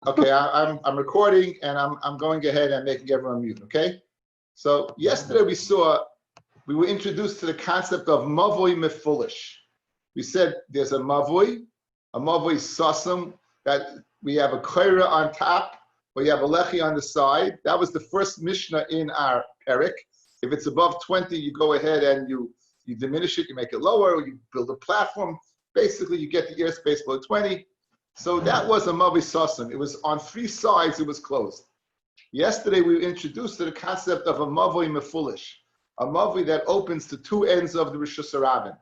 Okay, I'm recording and I'm going ahead and making everyone mute. Okay, so yesterday we were introduced to the concept of mavoi mefulish. We said there's a mavoi sasam, that we have a kaira on top, or you have a lechi on the side. That was the first mishnah in our perik. If it's above 20, you go ahead and you diminish it, you make it lower, or you build a platform. Basically, you get the airspace below 20. So that was a mavoi sasam. It was on three sides, it was closed. Yesterday, we were introduced to the concept of a mavoi mefulish, a mavoi that opens to two ends of the Rishus Harabim,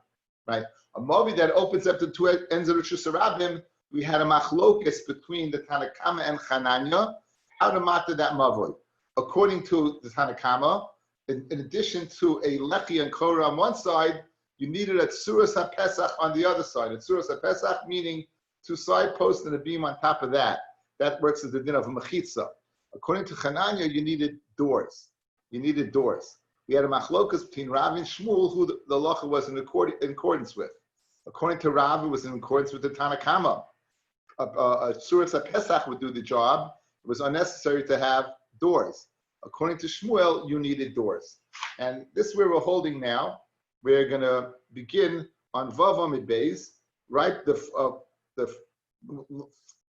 right? A mavoi that opens up to two ends of the Rishus Harabim. We had a machlokes between the Tanakama and Chananya, how to matter that mavoi. According to the Tanakama, in addition to a lechi and korah on one side, you needed a tzuras ha-pesach on the other side. A tzuras ha-pesach meaning two side posts and a beam on top of that. That works as the din of a mechitza. According to Chananya, you needed doors. We had a machlokas between Rav and Shmuel, who the halacha was in accordance with. According to Rav, it was in accordance with the Tanakama. A tzuras ha-pesach would do the job. It was unnecessary to have doors. According to Shmuel, you needed doors. And this is where we're holding now. We're going to begin on Vav Amid Beis, right? The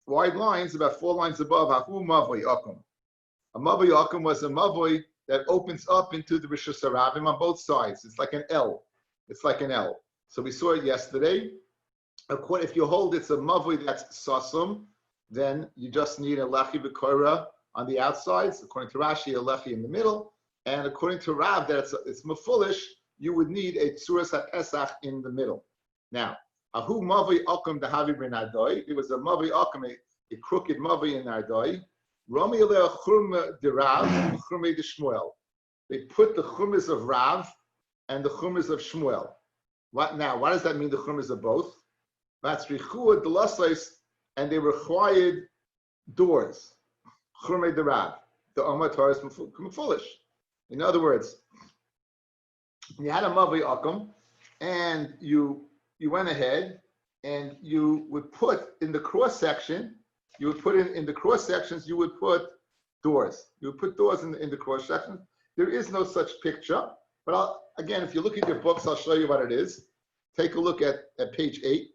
wide lines, about 4 lines above, Hahu Mavoi Akum. A Mavoi Akum was a Mavoi that opens up into the Rishus Harabim on both sides. It's like an L. So we saw it yesterday. If you hold it's a Mavoi that's Sasum, then you just need a Lechi B'Korah on the outsides. According to Rashi, a Lechi in the middle. And according to Rav, that it's Mefulish, you would need a Tzuras HaPesach in the middle. Now, Ahu Mavoi Akum Dahavi Ben Ardoi. It was a Mavoi Akum, a crooked Mavoi in Ardoi. Rami Aleh Chum de Rav, Chum de Shmuel. They put the Chumas of Rav and the Chumas of Shmuel. What does that mean, the Chumas of both? That's Richua de Lasais, and they required doors. Chum de Rav. The Omar Torah is foolish. In other words, you had a Mavoi Akum, and you went ahead and you would put in the cross section, you would put in the cross sections, you would put doors. You would put doors in the cross sections. There is no such picture, but again, if you look at your books, I'll show you what it is. Take a look at page 8.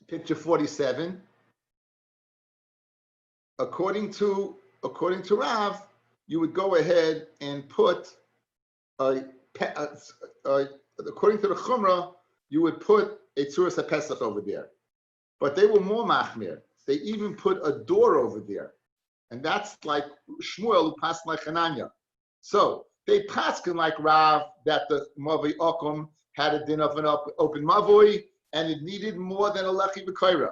Picture 47. According to Rav, you would go ahead and put according to the Chumrah, you would put a Tzuras HaPesach over there. But they were more machmir. They even put a door over there. And that's like Shmuel, who passed like Hananya. So they passed like Rav that the Mavoi Akum had a din of an open Mavoi, and it needed more than a Lechi B'Koira.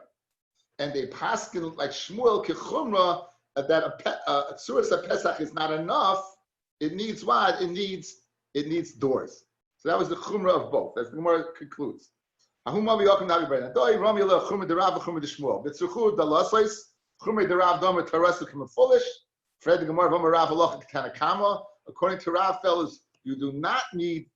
And they passed like Shmuel Kechumrah, that a Tzuras HaPesach is not enough. It needs what? It needs doors. So that was the Chumrah of both. As the Gemara concludes. Ahu Mavoi Akum Navi Ben Adoi, Rami Aleh Chumrah de Rav, Chumrah de Shmuel. B'tzuchu da Lasais, Chumrah de Rav Domer Tarasu K'Mefulish. Fred the Gemara Vomer Rav Aloch Tanakama. According to Rav, fellas, you do not need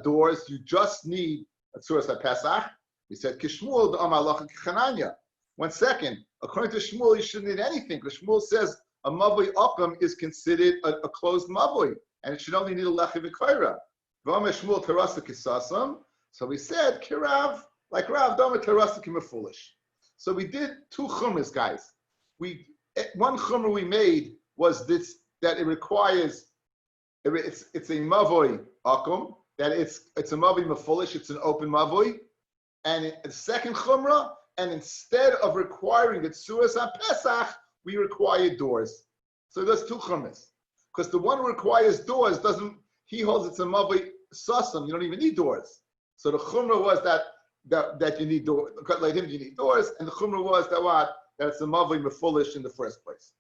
doors. You just need a Tzuras HaPesach. We said Kishmuel da Amar Aloch K'Chananya. 1 second. According to Shmuel, you shouldn't need anything, because Shmuel says a Mavoi Akum is considered a closed Mavoi, and it should only need a Lechi V'Koira. V'Omer Shmuel Terasa Kisasam. So we said Kirav, like Rav Domer Terasa Kimefulish. So we did 2 Chumas, guys. One Chumrah we made was this, that it requires, it's a Mavoi Akum, that it's a Mavoi Mefulish, it's an open Mavoi, and the second Chumrah. And instead of requiring the Tzuras HaPesach, we require doors. So there's 2 chumas. Because the one who requires doors he holds it's a Mavoi Sasam, you don't even need doors. So the chumrah was that you need doors, like him, you need doors, and the chumrah was that it's a Mavoi Mefulish in the first place.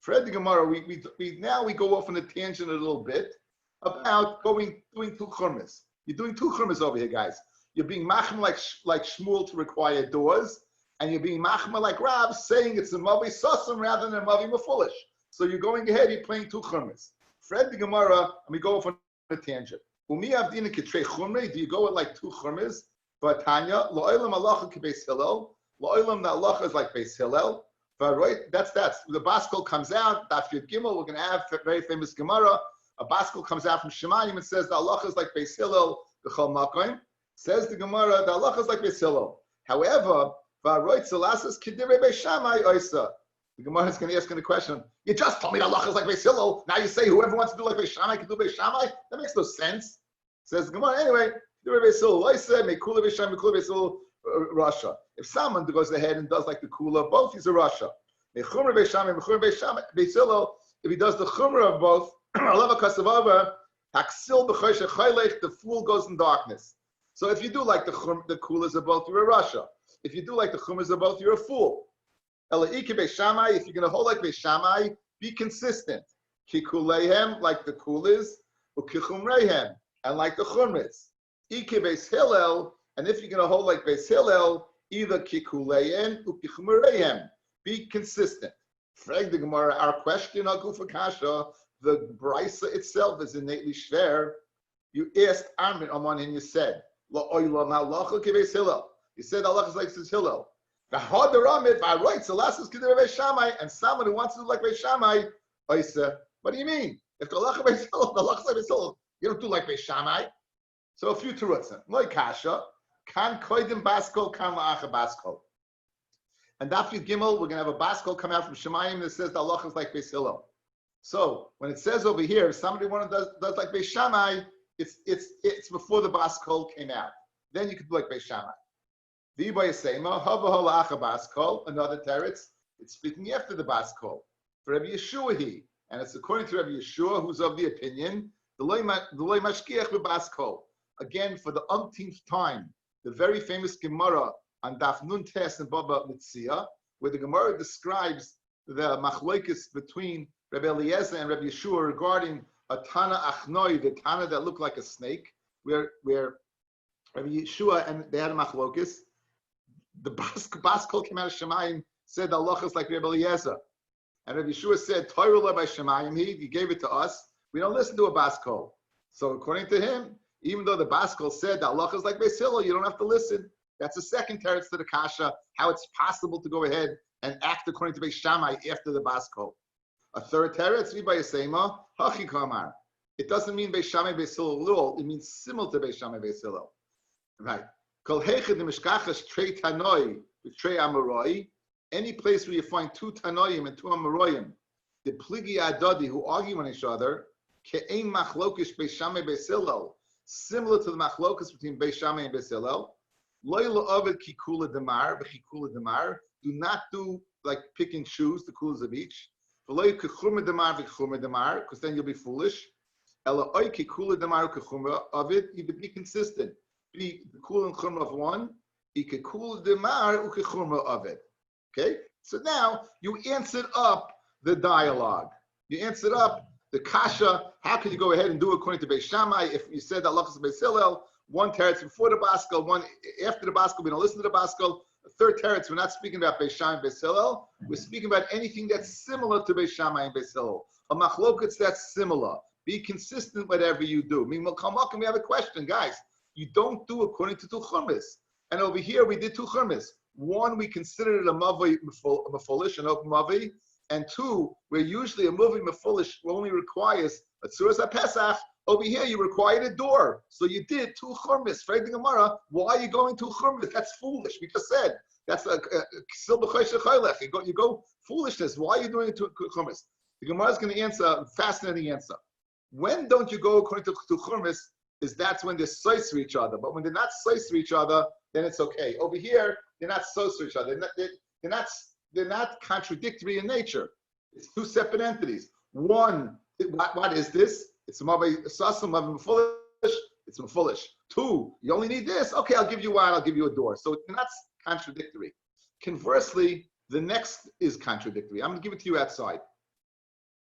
Fred the Gemara, we go off on a tangent a little bit about doing 2 chumas. You're doing 2 chumas over here, guys. You're being machma like Shmuel to require doors, and you're being machma like Rav, saying it's a Mavoi Sasam rather than a Mavoi Mefulish. So you're going ahead, you're playing 2 chumas. Fred the Gemara, and we go off on a tangent. Do you go with like 2 chumas? Vatanya, Lo'ilam halacha k'beis Hillel. Lo'ilam, the halacha is like Beis Hillel. That's the Baskol comes out. Daf Yud Gimel. We're going to have a very famous Gemara. A Baskol comes out from Shemayim and says the halacha is like Beis Hillel. B'chol makom. Says the Gemara, the halacha is like Beis Hillel. However, v'aroit zelasas k'direi Beis Shammai oisa. The Gemara is going to ask the question. You just told me the halacha is like Beis Hillel. Now you say whoever wants to do like Beis Shammai can do Beis Shammai. That makes no sense. Says the Gemara anyway. K'direi Beis Hillel oisa mekula Beis Shammai mekula Beis Hillel Russia. If someone goes ahead and does like the kula, both he's a Russia. If he does the chumrah of both, the fool goes in darkness. So if you do like the kulas of both, you're a Russia. If you do like the chumras of both, you're a fool. If you're going to hold like Beis Shammai, be consistent. Kikuleihem, like the kulas, ukichumreihem, and like the chumras. Ike Beis Hillel, and if you're going to hold like Beis Hillel, either kikuleihem ukichumreihem. Be consistent. Frag the Gemara, our question, Agufa Kasha, the Brisa itself is innately shver. You asked Armin Aman and you said, La'oilam halacha k'beis Hillel. You said halacha is like Beis Hillel. V'had ramid v'aroit zelasas k'direi Beis Shammai, and someone who wants to do like Beis Shammai, oisa. What do you mean? If the halacha Beis Hillel, the halacha is like Beis Hillel, you don't do like Beis Shammai. So a few terutzim. Loi Kasha, kan koidim baskol, kan la'acha baskol. And Daf Yud Gimel, we're going to have a Baskol come out from Shemayim that says the halacha is like Beis Hillel. So when it says over here, if somebody does like Beis Shammai, it's before the Baskol came out. Then you could do like Beis Shammai. V'ibay Yisema, hava halacha Baskol, another teretz. It's speaking after the Baskol. For Rabbi Yeshua he, and it's according to Rabbi Yeshua, who's of the opinion, the loy mashkiach b'Baskol. Again, for the umpteenth time, the very famous Gemara on Daf Nun Tes and Baba Mitzia, where the Gemara describes the machlokes between Rabbi Eliezer and Rabbi Yeshua regarding a Tana Achnoi, the Tana that looked like a snake, where Rabbi Yeshua and they had a machlokes. The Baskol came out of Shemayim, said the halacha is like Rabbi Eliezer. And Rabbi Yeshua said, Torah by Shemayim, he gave it to us. We don't listen to a Baskol. So according to him, even though the Baskol said the halacha is like Beis Hillel, you don't have to listen. That's the second teretz to the kasha, how it's possible to go ahead and act according to Beis Shammai after the Baskol. A third teretz, V'ibay Yisema, hachi kamar. It doesn't mean Beis Shammai Beis Hillel, it means similar to Beis Shammai Beis Hillel. Right. Kol heichad mishkachas trei tanoi, trei amoroi. Any place where you find two tanoim and two amoroim, the pligi adadi who argue on each other, ke'ein machlokish Beis Shammai Beis Hillel, similar to the machlokas between Beis Shammai and Beis Hillel. Do not do like pick and choose the kulas of each. Because then you'll be foolish. Of it, you be consistent. Be the kul and chumra of one. Of it. Okay? So now you answered up the dialogue. You answered up the kasha. How can you go ahead and do it according to Beis Shammai if you said that halacha is Beis Hillel? One teretz before the Baskol, one after the Baskol, we don't listen to the Baskol. A third teretz, we're not speaking about Beis Shammai and Beis Hillel. We're speaking about anything that's similar to Beis Shammai and Beis Hillel. A machloketz that's similar. Be consistent whatever you do. I mean, we have a question, guys. You don't do according to two chumras. And over here, we did two chumras. One, we considered it a mavi mefulish, an open mavi. And two, where usually a mavi mefulish only requires a tzuras HaPesach. Over here, you required a door. So you did two churmis. Frag the Gemara, why are you going two churmis? That's foolish. We just said, that's a you go foolishness. Why are you doing two churmis? The Gemara is going to answer a fascinating answer. When don't you go according to two churmis? That's when they're sois for each other. But when they're not sois for each other, then it's okay. Over here, they're not sois for each other. They're not contradictory in nature. It's two separate entities. One, what is this? It's mavi sasum, mavi mefulish. It's mefulish. Two, you only need this. Okay, I'll give you one. I'll give you a door. So that's contradictory. Conversely, the next is contradictory. I'm going to give it to you outside.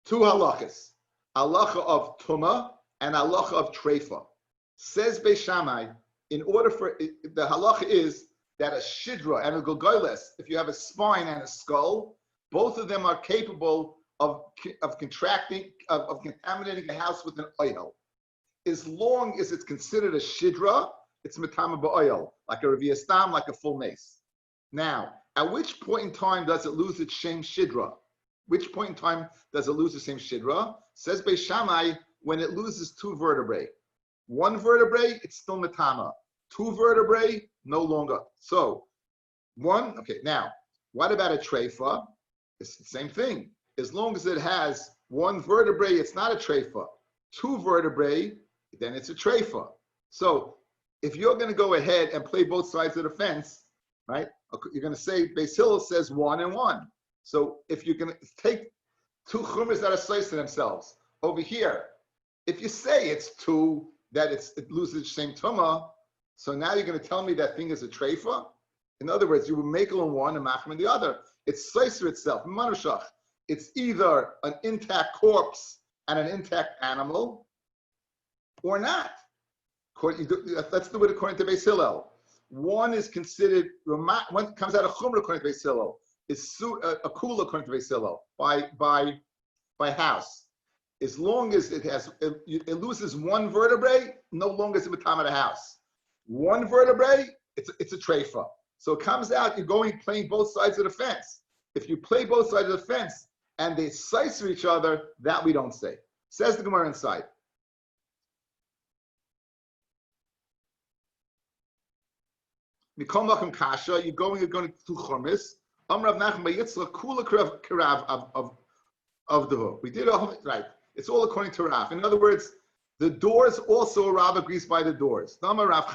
Two halachas: halacha of tuma and halacha of treifa. Says Beis Shammai, in order for the halacha is that a shidra and a golgoles, if you have a spine and a skull, both of them are capable of contaminating a house with an oil. As long as it's considered a shidra, it's metama ba'oil, like a reviya stam, like a full mace. Now, at which point in time does it lose its shem shidra? Which point in time does it lose the same shidra? Says Beis Shammai, when it loses two vertebrae. One vertebrae, it's still metama. Two vertebrae, no longer. So, one, okay, now, what about a treifa? It's the same thing. As long as it has one vertebrae, it's not a treifa. Two vertebrae, then it's a treifa. So, if you're going to go ahead and play both sides of the fence, right, you're going to say, Beis Hillel says 1 and 1. So if you're going to take two chumras that are sliced themselves over here, if you say it's two, that it loses the same tumah, so now you're going to tell me that thing is a treifa? In other words, you will make on one and macham in the other. It's slicer itself, manushach. It's either an intact corpse and an intact animal, or not. Let's do it according to Beis Hillel. One is considered, one comes out of chumrah according to Beis Hillel. Is a kula according to Beis Hillel by house. As long as it loses one vertebrae, no longer is it matama the house. One vertebrae, it's a treifa. So it comes out, you're playing both sides of the fence. If you play both sides of the fence and they slice each other, that we don't say. Says the Gemara inside. Mikol Makom Kasha, you're going to two churmis. Amrav Nachman by Yitzchak Kula Karav of the hook. We did all right. It's all according to Rav. In other words, the doors also Rav agrees by the doors. Amarav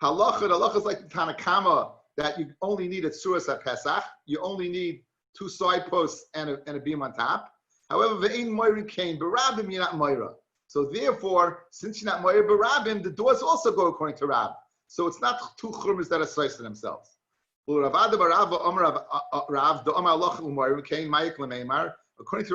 Halacha is like the Tanakama that you only need a tzuras at Pesach. You only need two side posts and a beam on top. However, ve'ein moirin kain barabim, you're not moira. So therefore, since you're not moira barabim, the doors also go according to Rav. So it's not two churmas that are sliced to themselves. According to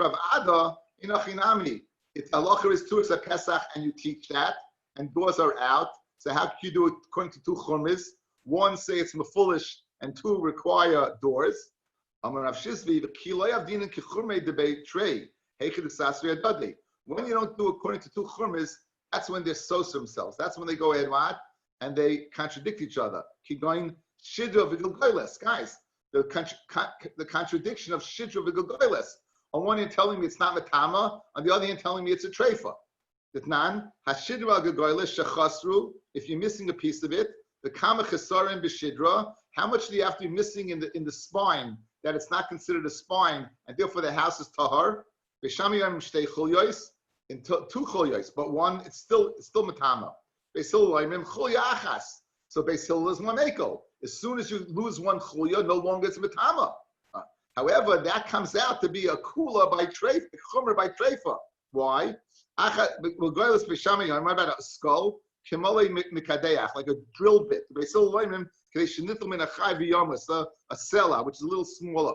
Rav Ada, inachinami, it's halacha is two at Pesach, and you teach that, and doors are out. So how can you do it according to two churmas? One say it's mefulish, and two require doors. When you don't do according to two churmas, that's when they're so themselves. That's when they go ahead and they contradict each other. Keep going. Shidra v'gilgoyles, guys. The contradiction of shidra v'gilgoyles. On one hand, telling me it's not matama. On the other hand, telling me it's a treifa. Ditnan hashidra v'gilgoyles shechasru. If you're missing a piece of it, the kama chesarim b'shidra. How much do you have to be missing in the spine that it's not considered a spine, and therefore the house is tahar? V'shamiyam shtei chulyois, in two chulyois, but one it's still matama. Beis Hillel loymim chulya achas. So Beis Hillel is mamekel. As soon as you lose one chulya, no longer it's matama. However, that comes out to be a kula by treifa, chumer by treifa. Why? We'll go with b'shamiyam. I'm about a skull, kimolei mikadeach, like a drill bit. Beis Hillel loymim kedei min achai v'yomas, a sela, which is a little smaller.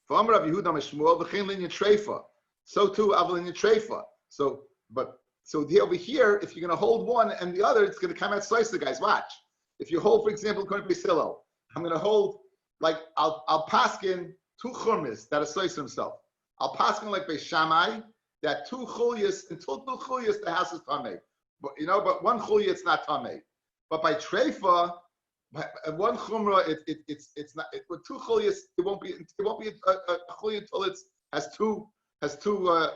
For Amar Rav Yehuda Mishmuel v'chein linyan treifa. So too avol linyan treifa. So over here, if you're going to hold one and the other, it's going to come out slice the guys. Watch. If you hold, for example, according to Beis Hillel, I'm going to hold, like, I'll paskin two churmis that are slice himself. I'll paskin like Beis Shammai, that two chulyas, until two chulyas, the house is tamei. But one chulya, it's not tamei. But by treifa, one chumra, it's not. With two chulyas, it won't be a chulya until it has two chulyas.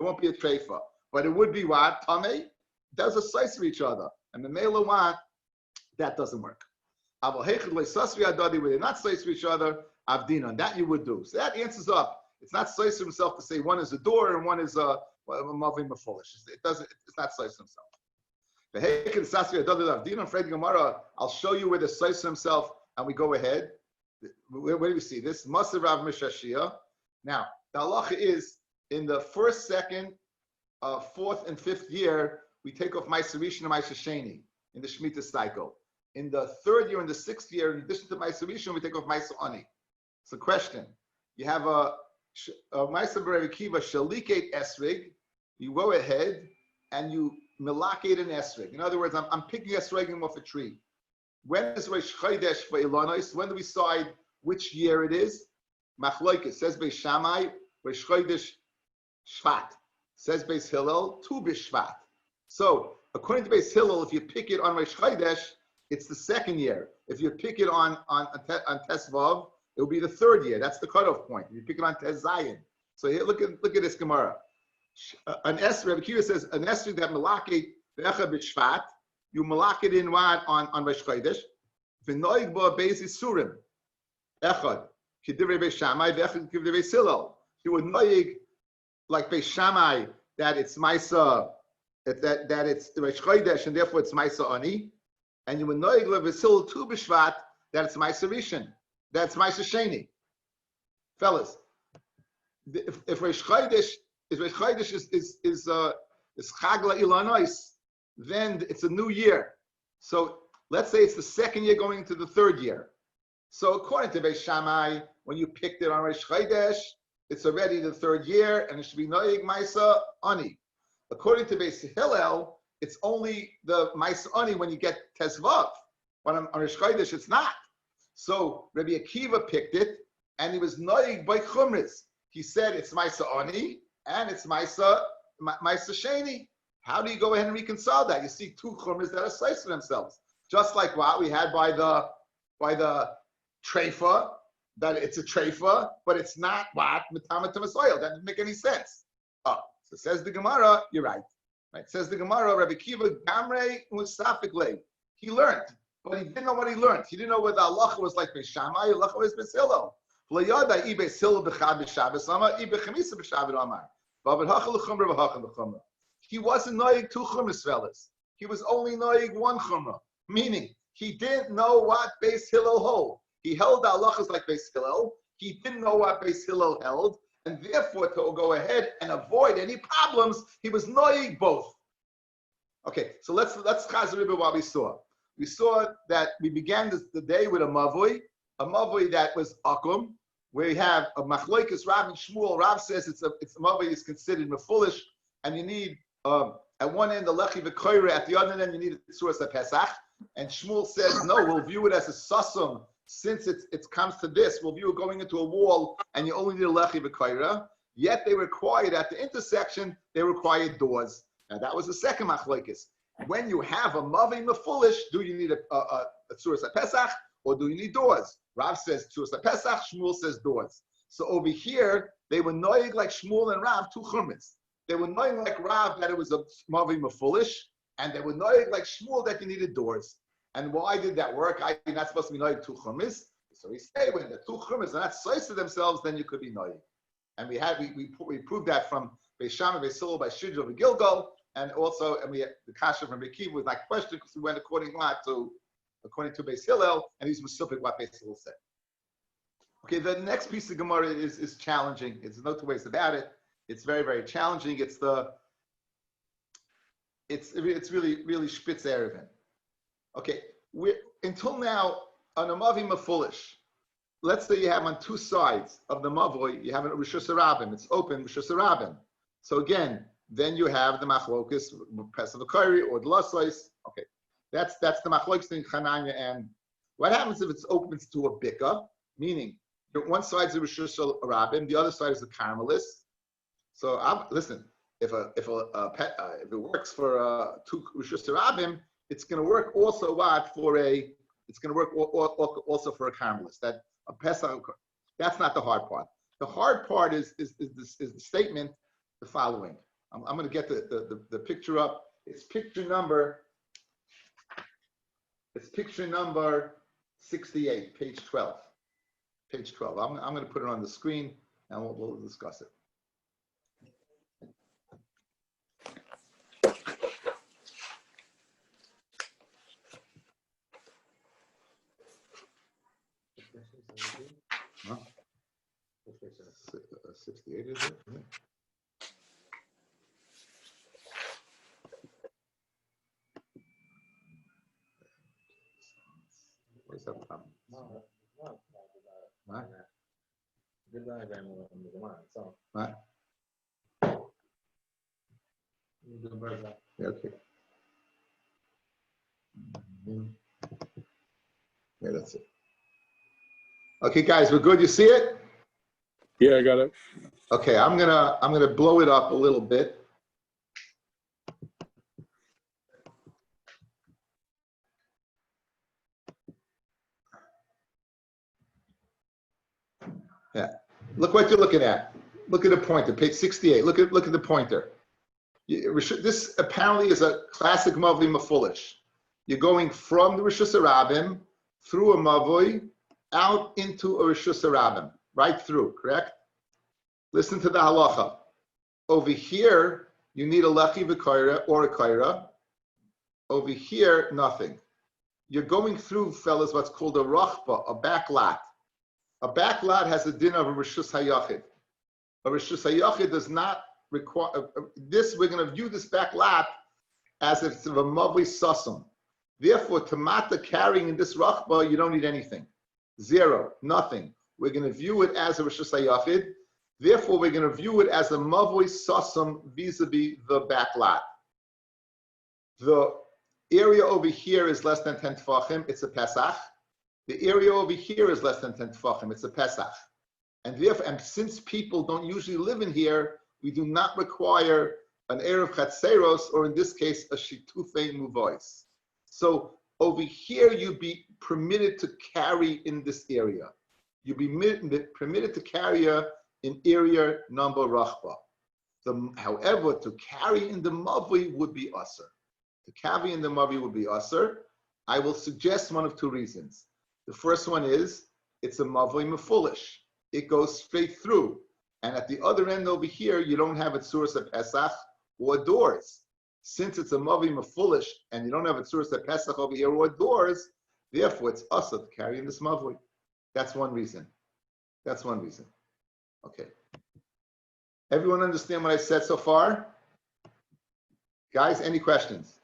It won't be a treifa, but it would be what tamei. Does a slice for each other, and the mela one that doesn't work. Where they're not slice for each other, avdina, that you would do. So that answers up. It's not slice for himself to say one is a door and one is a mavim foolish. It doesn't. It's not slice for himself. The heikin sasri adadi avdina. Fred Gemara, I'll show you where the slice for himself, and we go ahead. Where do we see this? Masav Rav Mishashia. Now the halacha is in the first, second, fourth, and fifth year. We take off Ma'aser Rishon and Ma'aser Sheni in the Shemitah cycle. In the third year and the sixth year, in addition to Ma'aser Rishon, we take off Ma'aser Ani. It's a question. You have a Ma'aser B'Rei Akiva Shalikate Esrig. You go ahead and you melakate an Esrig. In other words, I'm picking Esrigim off a tree. When is Rosh Chodesh for Ilonos? When do we decide which year it is? Machlokes says Beis Shammai, Rosh Chodesh Shvat. Says Beis Hillel, Tu B'Shvat. So According to Beis Hillel, if you pick it on Rosh Chodesh, it's the second year. If you pick it on Tesvav, it will be the third year. That's the cutoff point. If you pick it on Tes Zayin. So here, look at this Gemara. An Esri, Rabbi Kiva says, an Esri that malakit ve'echa b'shvat, you malakit in what on Rosh Chodesh, v'noig bo beis isurim, echad, k'divrei Beis Shammai, ve'echad k'divrei Beis Hillel. You would noig like Beis Shammai that it's Maisa, that it's Rosh Chodesh and therefore it's Maisa Ani, and you would noig Beis Hillel tu b'shvat that it's Maisa Rishon, that's Maisa Sheni. Fellas, if Rosh Chodesh is Chagla Ilanois, then it's a new year. So let's say it's the second year going into the third year. So according to Beis Shammai, when you picked it on Rosh Chodesh, it's already the third year, and it should be Noyig Maisa Ani. According to Beis Hillel, it's only the Maisa Ani when you get Tesvav. But on Rosh Chodesh, it's not. So Rabbi Akiva picked it, and he was Noyig by Chumris. He said it's Maisa Ani, and it's Maisa Sheni. How do you go ahead and reconcile that? You see two chumras that are sliced themselves. Just like what we had by the treifa, that it's a treifa, but it's not what? Mitamatum oil. That doesn't make any sense. Oh, so says the Gemara, you're right. Right? Says the Gemara, Rabbi Kiva Gamre Musafikle. He learned, but he didn't know what he learned. He didn't know whether Allah was like Beis Shammai, Allah was Beis Hillel. He wasn't noig two chumras, fellas. He was only noig one chumrah, meaning he didn't know what Beis Hillel hold. He held the halachas like Beis Hillel. He didn't know what Beis Hillel held, and therefore to go ahead and avoid any problems, he was noig both. Okay, so let's chazer what we saw. We saw that we began the day with a mavui that was akum, where you have a machloikas Rav and Shmuel. Rav says it's a mavui is considered mefulish, and you need at one end the lechi v'koire, at the other end you need a tzuras pesach. And Shmuel says no, we'll view it as a sasum. Since it comes to this, we'll view it going into a wall, and you only need a lechi v'koire. Yet they required at the intersection, they required doors. Now that was the second machloikas. When you have a mavui mefulish, do you need a tzuras pesach or do you need doors? Rav says tzuras pesach, Shmuel says doors. So over here they were noig like Shmuel and Rav, two chumras. They were knowing like Rav that it was a mavi mefulish, and they were knowing like Shmuel that you needed doors. And why did that work? You're not supposed to be knowing two chumis. So we say when the two chumis are not sliced to themselves, then you could be knowing. And we proved that from Beis Shammai, Beis Hillel, by Shidro, by Gilgal, and also the kasha from Rekiv was like question because we went according to Beis Hillel, and he's musufik what Beis Hillel said. Okay, the next piece of Gemara is challenging. There's no two ways about it. It's very, very challenging. It's really spitz Eruvin. Okay, until now on a mavi mefulish. Let's say you have on two sides of the mavoi, you have a Rishus Harabim. It's open Rishus Harabim. So again, then you have the machlokus pesach v'kari or the lasais. Okay, that's the machlokus in Chananya. And what happens if it's open to a bika? Meaning, one side is the Rishus Harabim, the other side is the Carmelis. So listen, if it works for two Rishus Harabim, it's going to work also for a Carmelist. That a Pesach. That's not the hard part. The hard part is the statement, the following. I'm going to get the picture up. It's picture number 68, page 12. Page 12. I'm going to put it on the screen and we'll discuss it. Huh? 68 is it? Yeah. Where's that from? No. What? Good diagram on the line. So. What? Yeah, okay. Yeah, that's it. Okay, guys, we're good. You see it? Yeah, I got it. Okay, I'm gonna blow it up a little bit. Yeah. Look what you're looking at. Look at the pointer, page 68. Look at the pointer. This apparently is a classic Mavli Mafulish. You're going from the Rishus Harabim through a Mavli out into a Rishus Harabim, right through, correct? Listen to the halacha. Over here, you need a lechi v'kaira or a kaira. Over here, nothing. You're going through, fellas, what's called a rachba, a back lot. A back lot has a din of a Rishus Hayachid. A Rishus Hayachid does not require this. We're going to view this back lot as if it's of a mavli susum. Therefore, tamata carrying in this rachba, you don't need anything. Zero, nothing. We're going to view it as a Rishus Hayachid. Therefore, we're going to view it as a mavli susum vis-a-vis the back lot. The area over here is less than 10 tefachim. It's a Pesach. The area over here is less than 10 tefachim. It's a Pesach. And therefore, and since people don't usually live in here, we do not require an Erev Chatzeros, or in this case, a Shitufei Muvois. So over here, you'd be permitted to carry in this area. You'd be permitted to carry in area number Rachba. However, to carry in the Mavli would be Aser. To carry in the Mavli would be Aser. I will suggest one of two reasons. The first one is, it's a Mavli Mefulish. It goes straight through. And at the other end over here, you don't have a Tzuras of Pesach or doors. Since it's a Mavli Mefulish and you don't have a Tzuras of Pesach over here or doors, therefore it's Aser to carry in this Mavli. That's one reason. That's one reason. Okay. Everyone understand what I said so far? Guys, any questions?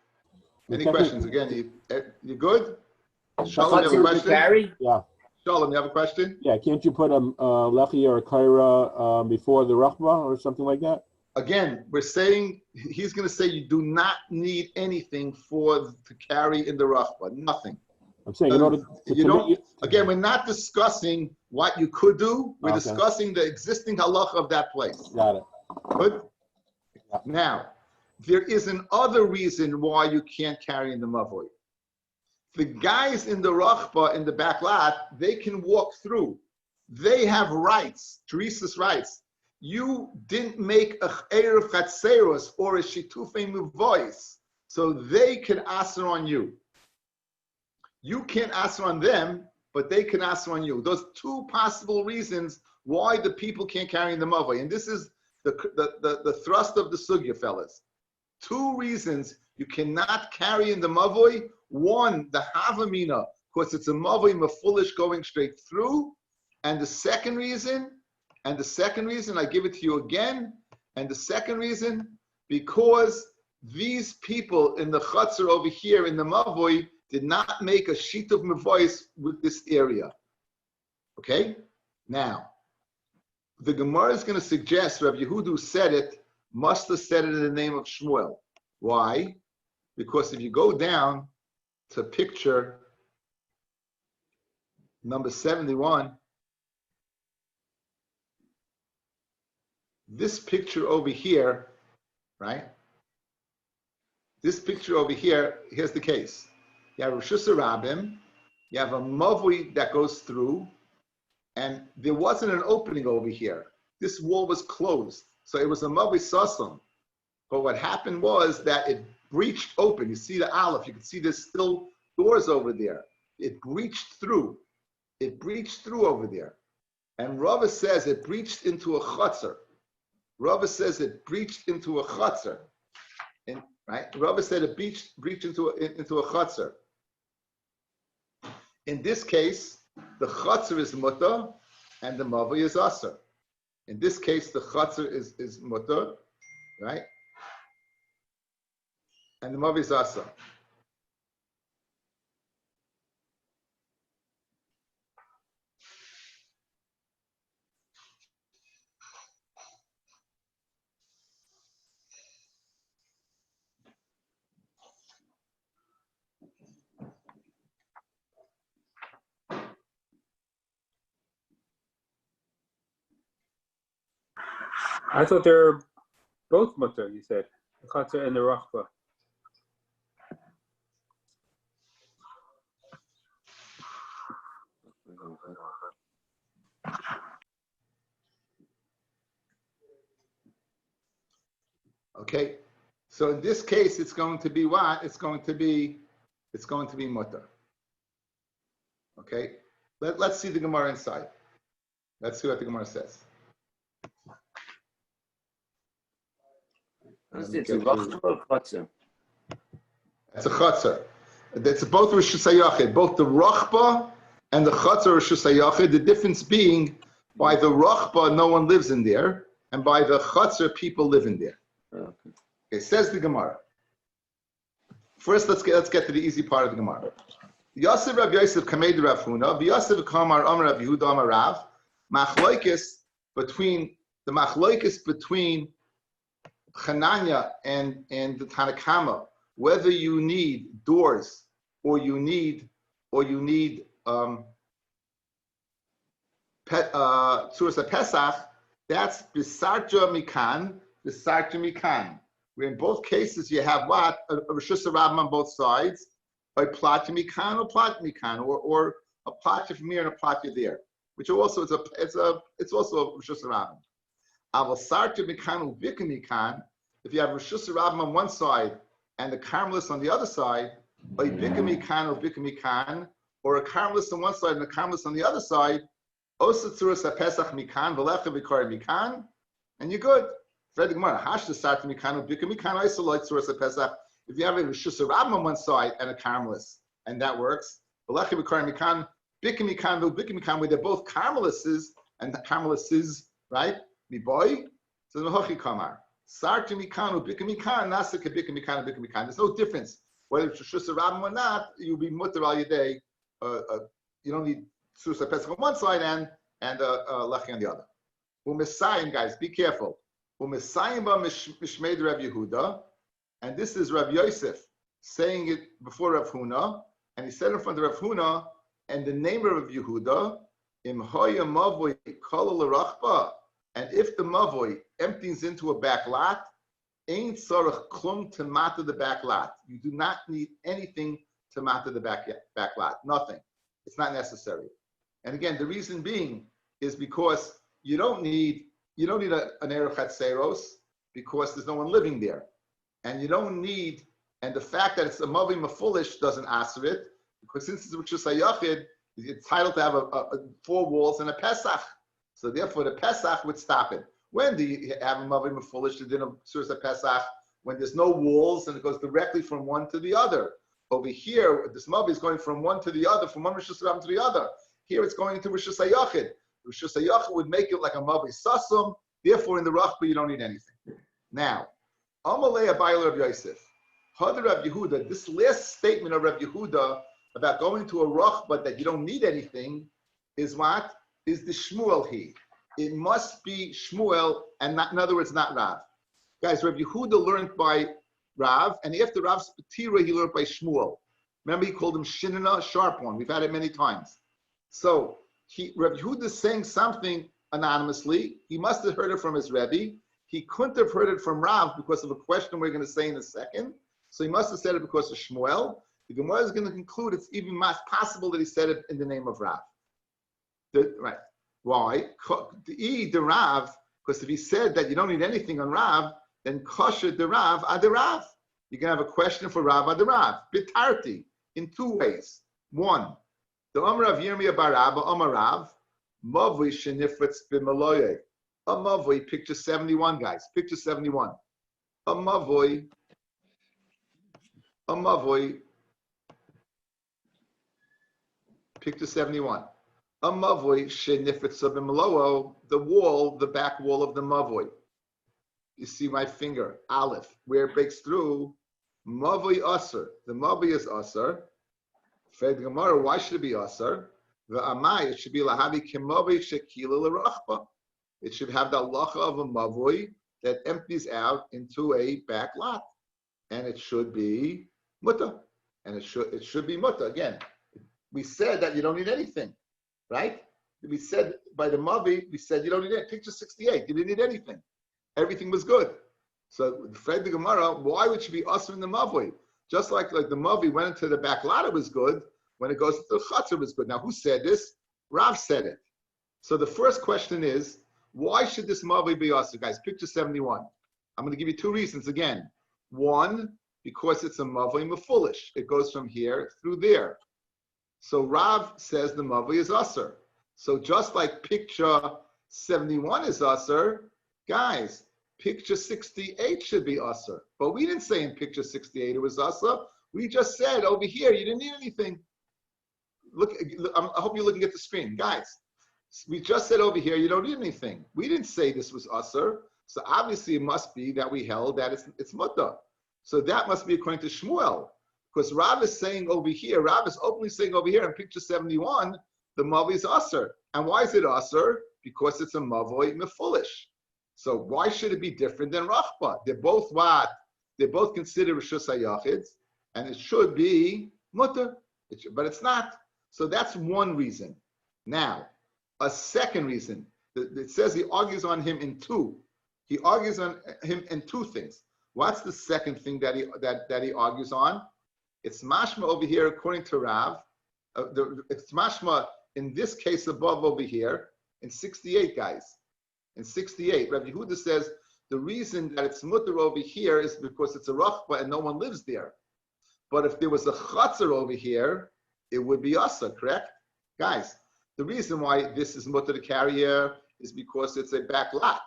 Any questions? Again, you good? Shalom, you have a question? Yeah. Shalom, you have a question? Yeah, can't you put a lechi or a kaira before the rachba or something like that? Again, we're saying, he's going to say you do not need anything to carry in the rachba, nothing. I'm saying in order to again, we're not discussing what you could do. We're discussing the existing halacha of that place. Got it. Good? Yeah. Now, there is another reason why you can't carry in the mavoi. The guys in the rachba, in the back lot, they can walk through. They have rights, Teresa's rights. You didn't make a Erev Chatzeros or a Shitufei Muvois, so they can aser on you. You can't aser on them, but they can aser on you. Those two possible reasons why the people can't carry in the mavoi. And this is the thrust of the sugya, fellas. Two reasons you cannot carry in the mavoi. One, the havamina, because it's a mavoi mafulish going straight through. And the second reason, I give it to you again. And the second reason, because these people in the chutzner over here in the mavoi did not make a sheet of mavois with this area. Okay? Now, the Gemara is going to suggest Rabbi Yehuda said it, must have said it in the name of Shmuel. Why? Because if you go down to picture number 71, this picture over here, right? This picture over here, here's the case. You have Rishus Harabim, you have a mavui that goes through, and there wasn't an opening over here. This wall was closed. So it was a mavui sasam. But what happened was that it breached open. You see the aleph, you can see there's still doors over there. It breached through. It breached through over there. And Rabbi says it breached into a chutzner. Rabbi says it breached into a chutzner. Right? Rabbi said it breached into a chutzner. In this case, the chutzner is mutter and the mavui is aser. In this case, the chutzner is mutter, right? And the mavui is aser. I thought they were both mutter, you said. The Chatzar and the Rachba. Okay, so in this case, it's going to be what? It's going to be mutter. Okay, let's see the Gemara inside. Let's see what the Gemara says. It's a Rachba or Chatzar? It's a Chatzar. It's both Rosh Hashanah, both the Rachba and the Chatzar Rosh Hashanah. The difference being, by the Rachba, no one lives in there, and by the Chatzar, people live in there. Okay, says the Gemara. First, let's get to the easy part of the Gemara. Yosef Rav Yosef Kamed Rav Huna, Yosef Kamar Amar Rav Yehuda Amar Rav, Machloikis between Chananya and the Tanakama, whether you need doors or you need Tzuras Pesach, that's Bisarja Mikan. Where in both cases you have what? A Rishus Rabbim on both sides, or Platya Mikan or Platya Mikan, or a Platya from here and a Platya there, which also it's also a Rishus Rabbim. Aval Sarta Mikan Ubika Mikan, if you have Rishus Rabbim on one side and the Carmelists on the other side, or Ubika Mikan or Ubika Mikan, or a Carmelist on one side and a Carmelist on the other side, Osa Tzuras Pesach Mikan, Velecha Vikari Mikan, and you're good. If you have a Rishus Rabbim on one side and a Carmelist, and that works. Where they're both Carmelists, and the Carmelists, right? Mi boy, so the Hochi Kamar. There's no difference whether it's Rishus Rabbim or not. You'll be mutter all your day. You don't need Tzuras Pesach on one side and Lechi on the other. Messiah, guys, be careful. And this is Rav Yosef saying it before Rav Huna, and he said in front of Rav Huna, and the name of Rav Yehuda, and if the mavoi empties into a back lot, ain't sarach klum to matter the back lot. You do not need anything to matter the back lot. Nothing. It's not necessary. And again, the reason being is because you don't need an Erev Chatzeros because there's no one living there. And you don't need, and the fact that it's a Mavi Mafulish doesn't answer it, because since it's Rishus HaYachid, it's entitled to have four walls and a Pesach. So therefore the Pesach would stop it. When do you have a Mavi Mafulish, the din of Tzuras Pesach? When there's no walls and it goes directly from one to the other. Over here, this Mavi is going from one to the other, from one Rishus HaRabim to the other. Here it's going into Rishus HaYachid. Rishus HaYachid would make it like a Mavi Sasum. Therefore, in the Rachba, you don't need anything. Now, Amalei Abayil Rav Yosef, Hadar Rav Yehuda. This last statement of Rav Yehuda about going to a Rachba that you don't need anything is what? Is the Shmuel he. It must be Shmuel, and not, in other words, not Rav. Guys, Rav Yehuda learned by Rav, and after Rav's Petira, he learned by Shmuel. Remember, he called him Shinana, sharp one. We've had it many times. So, Rav Yehuda is saying something anonymously. He must have heard it from his Rebbe. He couldn't have heard it from Rav because of a question we're going to say in a second. So he must have said it because of Shmuel. The Gemara is going to conclude it's even more possible that he said it in the name of Rav. Right. Why? The Rav, because if he said that you don't need anything on Rav, then kosher the Rav ad Rav. You can have a question for Rav ad Rav. Bitarti, in two ways. One, the Amar of Yirmiyah bar Rabba, Amar Rav, Mavui shenifritz b'maloye. A Mavui, picture 71, guys. Picture 71. A Mavui, picture 71. A Mavui shenifritz b'maloyo, the wall, the back wall of the Mavui. You see my finger, Aleph, where it breaks through. Mavui Asr. The Mavui is Asr. Fed Gemara, why should it be Asr? The Amai, it should be Lahavi Kimovi Shekila L'Rachba. It should have the halacha of a Mavui that empties out into a back lot. And it should be Mutta. And it should be Mutta. Again, we said that you don't need anything, right? We said by the Mavi, we said you don't need anything. Picture 68, you didn't need anything. Everything was good. So Fred the Gemara, why would she be Asr in the Mavui? Just like the Mavi went into the back lot, it was good. When it goes to the Chatzar, it was good. Now, who said this? Rav said it. So the first question is, why should this Mavi be Asr? Guys, picture 71. I'm going to give you two reasons again. One, because it's a mavoi mefulish. It goes from here through there. So Rav says the mavoi is usher. So just like picture 71 is usher, guys, picture 68 should be usher. But we didn't say in picture 68 it was usher. We just said over here you didn't need anything. Look, I hope you're looking at the screen. Guys, we just said over here you don't need anything. We didn't say this was usher. So obviously it must be that we held that it's mutter. So that must be according to Shmuel. Because Rav is saying over here, Rav is openly saying over here in picture 71, the mavoi is usher. And why is it usher? Because it's a mavoi mefulish. So why should it be different than rachba? They're both what? They're both considered rishus hayachids, and it should be mutter, but it's not. So that's one reason. Now, a second reason, it says he argues on him in two. He argues on him in two things. What's the second thing that he argues on? It's mashma over here, according to Rav. It's mashma in this case above over here in 68, guys. In 68, Rabbi Yehuda says the reason that it's mutter over here is because it's a rachba and no one lives there. But if there was a chatzar over here, it would be asa, correct? Guys, the reason why this is mutter to carry here is because it's a back lot.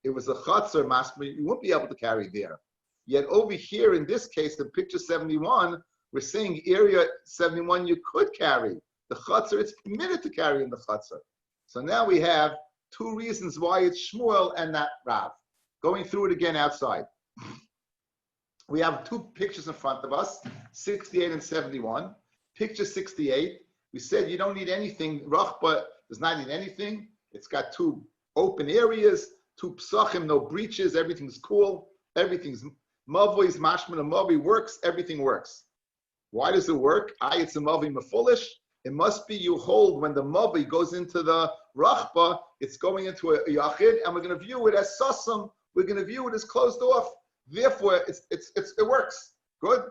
It was a chatzar mashma, you won't be able to carry there. Yet over here in this case, in picture 71, we're saying area 71 you could carry. The chatzar, it's permitted to carry in the chatzar. So now we have two reasons why it's Shmuel and not Rav. Going through it again outside. We have two pictures in front of us, 68 and 71. Picture 68, we said you don't need anything. Rachba does not need anything. It's got two open areas, two psachim, no breaches, everything's cool. Everything's mavoi, mashman, and mavoi works, everything works. Why does it work? It's a mavoi mefulish. It must be you hold when the mavoi goes into the rachba, it's going into a yachid, and we're going to view it as sasam. We're going to view it as closed off. Therefore, it works. Good.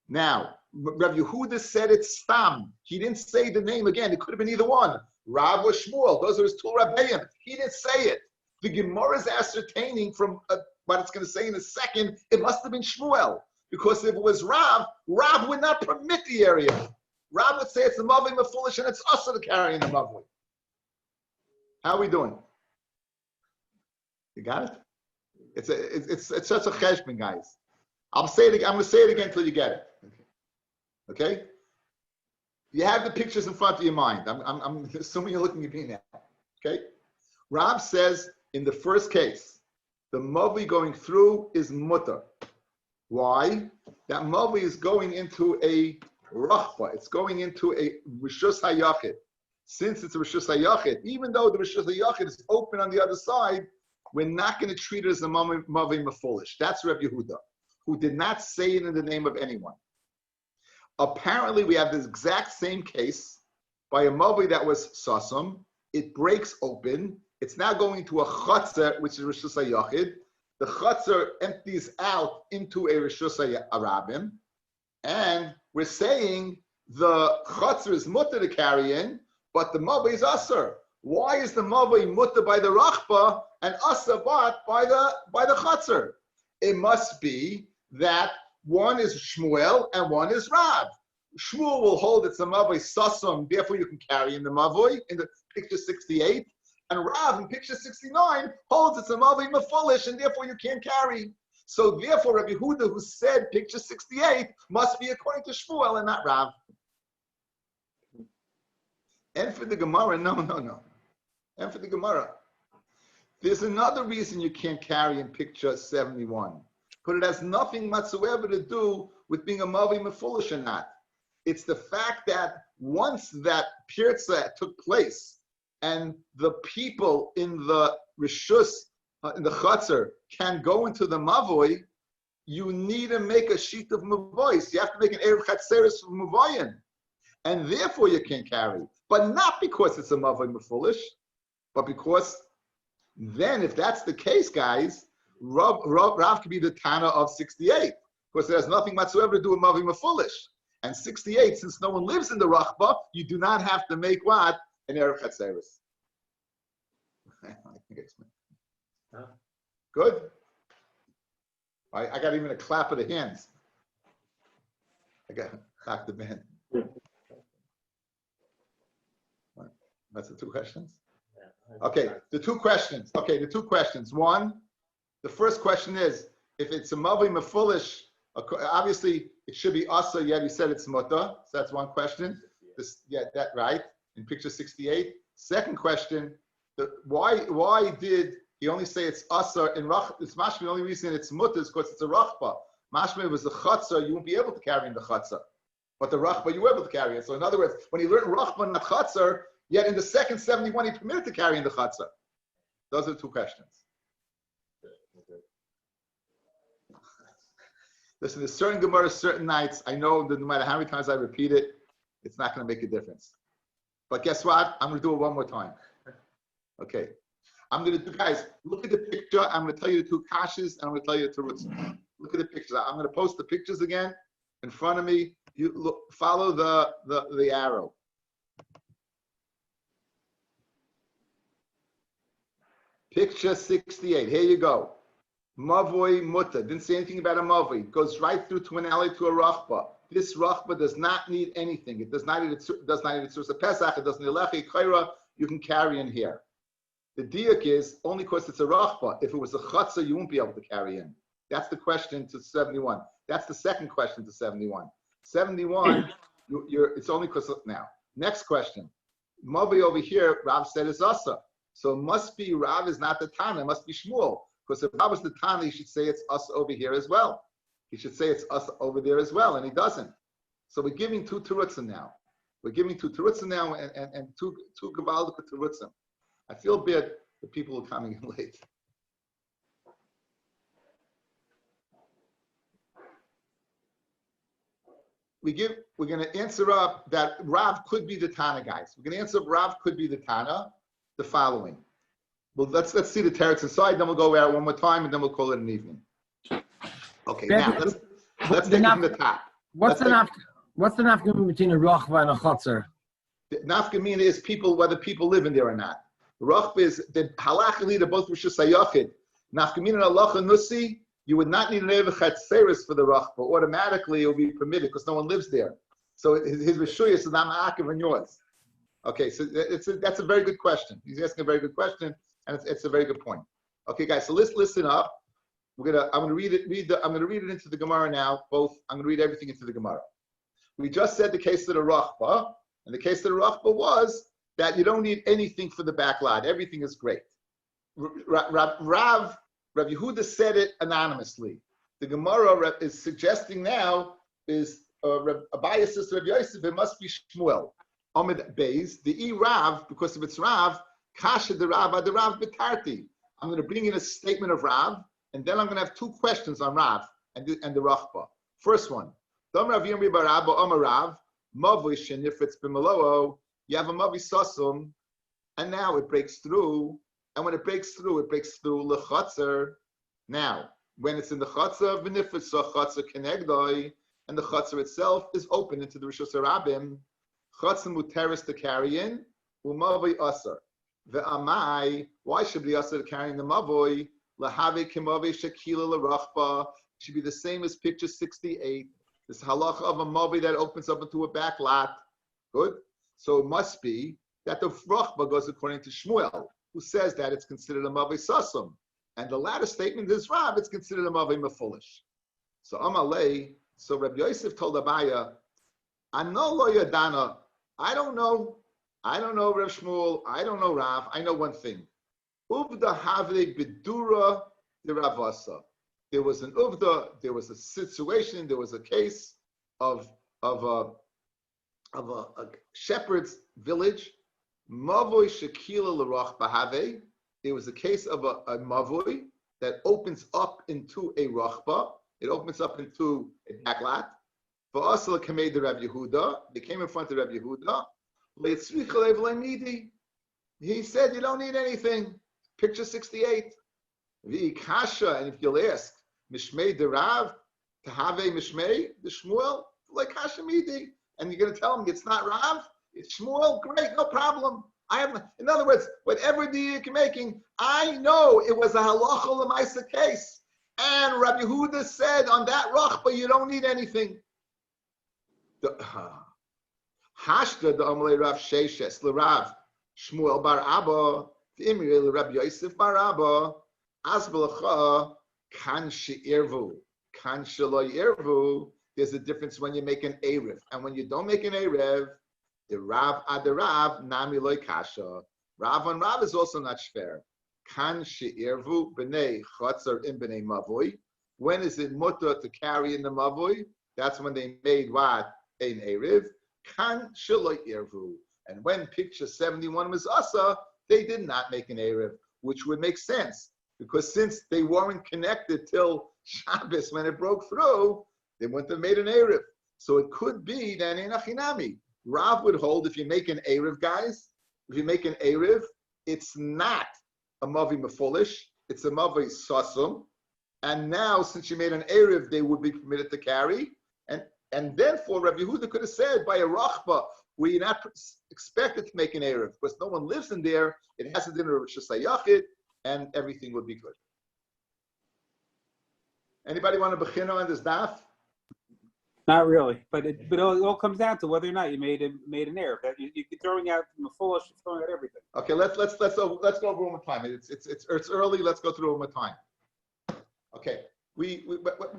Now, Rabbi Yehuda said it's stam. He didn't say the name again. It could have been either one. Rav or Shmuel. Those are his two Rabbeim. He didn't say it. The Gemara is ascertaining from what it's going to say in a second. It must have been Shmuel. Because if it was Rav, Rav would not permit the area. Rav would say it's the mavoi mefulish and it's also to carry in the mavoi. How are we doing? You got it? It's such a cheshbon, guys. I'm going to say it again until you get it. Okay? You have the pictures in front of your mind. I'm assuming you're looking at me now. Okay? Rav says in the first case, the mavoi going through is mutter. Why? That mavoi is going into a rachba. It's going into a rishus hayachid. Since it's a rishus hayachid, even though the rishus hayachid is open on the other side, we're not going to treat it as a mavoi mefulish. That's Rabbi Yehuda, who did not say it in the name of anyone. Apparently, we have this exact same case by a mavoi that was sasam. It breaks open. It's now going to a chatzar, which is rishus hayachid. The chatzar empties out into a rishus harabim, and we're saying the chatzar is mutter to carry in, but the mavoi is asur. Why is the mavoi mutter by the rachba and asur by the chatzar? It must be that one is Shmuel and one is Rav. Shmuel will hold it's a mavoi sasam, therefore you can carry in the mavoi in the picture 68. And Rav in picture 69 holds it's a mavoi mefulish, and therefore you can't carry. So therefore, Rabbi Yehuda, who said picture 68, must be according to Shmuel and not Rav. And for the Gemara, no. And for the Gemara, there's another reason you can't carry in picture 71, but it has nothing whatsoever to do with being a mavoi mefulish or not. It's the fact that once that pirza took place, and the people in the rishus, in the chatzar, can go into the mavoi, you need to make a sheet of mavois. You have to make an erev chatzeres of mavoyin. And therefore you can carry. But not because it's a mavoi mefulish, but because then, if that's the case, guys, Rav could be the Tana of 68, because it has nothing whatsoever to do with mavoi mefulish. And 68, since no one lives in the rachba, you do not have to make what? An erev chatzeres. Good. I got even a clap of the hands. I got Dr. Ben. That's the two questions? Okay, the two questions. Okay, the two questions. One, the first question is, if it's a mavi mefulish, obviously it should be asa, yet he said it's muta. So that's one question. That right, in picture 68. Second question, why did he only say it's asa in rach? It's mashma, the only reason it's muta is because it's a rachba. Mashma was the chatzah, you won't be able to carry in the chatzah. But the rachba, you were able to carry it. So in other words, when he learned rachba, not chatzah, yet in the second 71, he permitted to carry in the chatzah. Those are the two questions. Listen, there's certain Gemaras, certain nights, I know that no matter how many times I repeat it, it's not going to make a difference. But guess what? I'm going to do it one more time. Okay. I'm going to do, guys, look at the picture. I'm going to tell you the two kashas, and I'm going to tell you the terutzim. Look at the pictures. I'm going to post the pictures again in front of me. You look, follow the arrow. Picture 68. Here you go. Mavoi mutta. Didn't say anything about a mavoi. Goes right through to an alley to a rachba. This rachba does not need anything. It does not need a pesach. It doesn't need a lechi chayra. You can carry in here. The diak is only because it's a rachba. If it was a chatzah, you won't be able to carry in. That's the question to 71. That's the second question to 71. 71, it's only because now. Next question. Mavoi over here, Rav said is asa. So it must be Rav is not the Tana. It must be Shmuel. Because if Rav was the Tana, he should say it's us over here as well. He should say it's us over there as well, and he doesn't. So we're giving two terutzim now. We're giving two terutzim now and two gavaldik terutzim. I feel bad the people are coming in late. We're going to answer up that Rav could be the Tana, guys. We're going to answer up Rav could be the Tana. The following. Well, let's see the teretz inside, then we'll go out one more time, and then we'll call it an evening. Okay, now let's take it from the top. What's the nafkamina between a rachba and a chotzer? The nafkamina is whether people live in there or not. Rachba is the halachically they're both rishus hayachid. Nafkamina and halacha nusi, you would not need an evachat seris for the rachba. Automatically, it will be permitted because no one lives there. So his rishuyas is not ma'akiv on yours. Okay, so that's a very good question. He's asking a very good question, and it's a very good point. Okay, guys, so let's listen up. I'm gonna read it into the Gemara now. I'm gonna read everything into the Gemara. We just said the case of the Rachba, and the case of the Rachba was that you don't need anything for the back lot. Everything is great. Rav Yehuda said it anonymously. The Gemara is suggesting now is Abaya's sister Rabbi Yosef. It must be Shmuel. Amid Beis, the Rav, because if it's Rav, Kasha the Rav Betarti. I'm going to bring in a statement of Rav, and then I'm going to have two questions on Rav and the Rachba. First one, Dom Rav Yomi Barabba Amar Rav, Mavi Shenifetz B'Maloo. You have a Mavi Sasum, and now it breaks through. And when it breaks through Lechatzer. Now, when it's in the Chatzer, V'Nifetz Chatzer Kenegdoi, and the Chatzer itself is open into the Rishus Harabim. Chatzim muteris to carry in, u'mavoi asar. Ve'amai, why should be asar to carry in the mavoi? Lahave kimavoi shekila l'rachba. Should be the same as picture 68. This halacha of a mavoi that opens up into a back lot. Good. So it must be that the rachba goes according to Shmuel, who says that it's considered a mavoi sasum. And the latter statement is Rav, it's considered a mavoi mefulish. So Amalei, so Rabbi Yosef told Abaya, Ano lo yadana. I don't know Rav Shmuel. I don't know Rav. I know one thing. Uvda havle bidura de Ravasa. There was an uvda. There was a situation. There was a case of a shepherd's village. Mavoi shekila l'rach bahave. There was a case of a mavoi that opens up into a rachba. It opens up into a backlat. For us, they came in front of Rabbi Yehuda. He said, you don't need anything. Picture 68. Kasha, and if you'll ask, Mishmei de Rav, Tahave Mishmei, the Shmuel, like Kasha Midi. And you're going to tell him it's not Rav, it's Shmuel, great, no problem. In other words, whatever you're making, I know it was a halacha l'maisa case. And Rabbi Yehuda said on that Rachba, you don't need anything. Hashda the Amalei Rav Sheshes l'Rav Shmuel bar Abba v'Imri l'Rabbi Yosef bar Abba Asbalacha kan she'irvu kan shelo yirvu. There's a difference when you make an Erev and when you don't make an Erev. The Rav Adarav Nami loy kasha. Rav on Rav is also not fair. Kan she'irvu b'nei chatzar in b'nei mavoi. When is it mutter to carry in the mavoi? That's when they made what? An Erev. Kan shelo yirvu. And when picture 71 was asa, they did not make an Erev, which would make sense. Because since they weren't connected till Shabbos when it broke through, they wouldn't have made an Erev. So it could be that in Achinami, Rav would hold if you make an Erev, guys, if you make an Erev, it's not a Mavi Mefulish, it's a Mavi Sasum. And now, since you made an Erev, they would be permitted to carry. And therefore, Rabbi Yehuda could have said by a Rachba, where you're not expected to make an Erev, because no one lives in there, it has a dinner of Shasayachid, and everything would be good. Anybody want to begin on this daf? Not really, but it all comes down to whether or not you made an error. That you're throwing out the full, throwing out everything. Okay, let's go over one more time. It's early. Let's go through one more time. Okay, we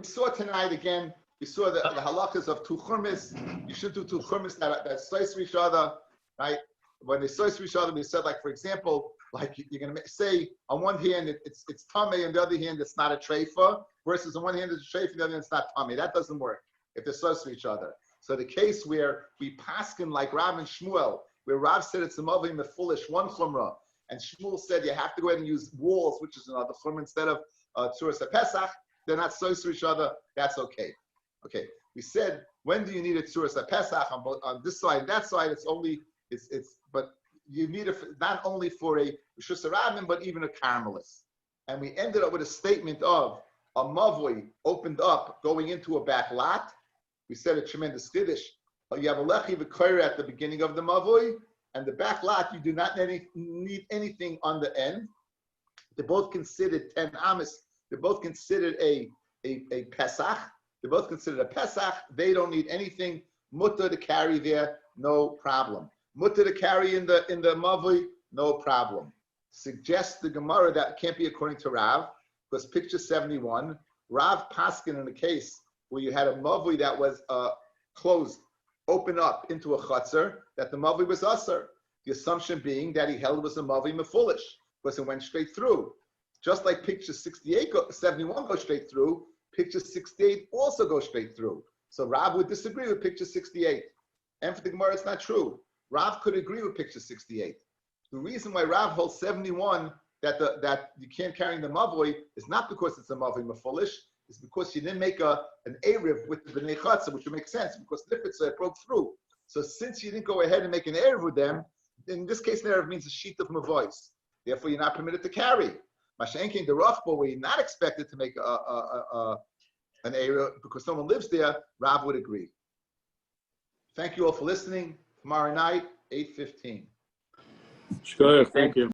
saw tonight again. We saw the halachas of two churmis. You should do two churmis that slice each other, right? When they slice each other, we said, like, for example, like you're going to say on one hand it's tamei, on the other hand it's not a treifa, versus on one hand it's a treifa, on the other hand it's not tamei. That doesn't work if they're close to each other. So the case where we paskin like Rav and Shmuel, where Rav said it's a mavim mefulish, one chumrah, and Shmuel said you have to go ahead and use walls, which is another chumrah instead of tzuras pesach. They're not close to each other. That's okay. Okay. We said when do you need a tzuras pesach on this side and that side? But you need it not only for a Rishus Harabim, but even a Carmelis. And we ended up with a statement of a mavoi opened up going into a back lot. We said a tremendous kiddush. You have a lechi v'koira at the beginning of the mavoi, and the back lot you do not need anything on the end. They're both considered 10 amis. They're both considered a pesach. They're both considered a pesach. They don't need anything. Mutter to carry there, no problem. Mutter to carry in the mavoi, no problem. Suggests the Gemara that can't be according to Rav, because picture 71, Rav Paskin in a case where you had a mavoi that was closed, open up into a chutzner, that the mavoi was usher. The assumption being that he held it was a mavoi mefulish, because it went straight through. Just like picture 71 goes straight through, picture 68 also goes straight through. So Rav would disagree with picture 68. And for the Gemara, it's not true. Rav could agree with picture 68. The reason why Rav holds 71 that you can't carry in the mavoi is not because it's a mavoi mefulish. It's because you didn't make an Erev with the Bnei Chatzah, which would make sense because Lifitza broke through. So since you didn't go ahead and make an Erev with them, in this case, an Erev means a sheet of mavois. Therefore, you're not permitted to carry. Mashenkin the Rachbo, where you're not expected to make an Erev because someone lives there, Rav would agree. Thank you all for listening. Tomorrow night, 8:15. Sure, thank you.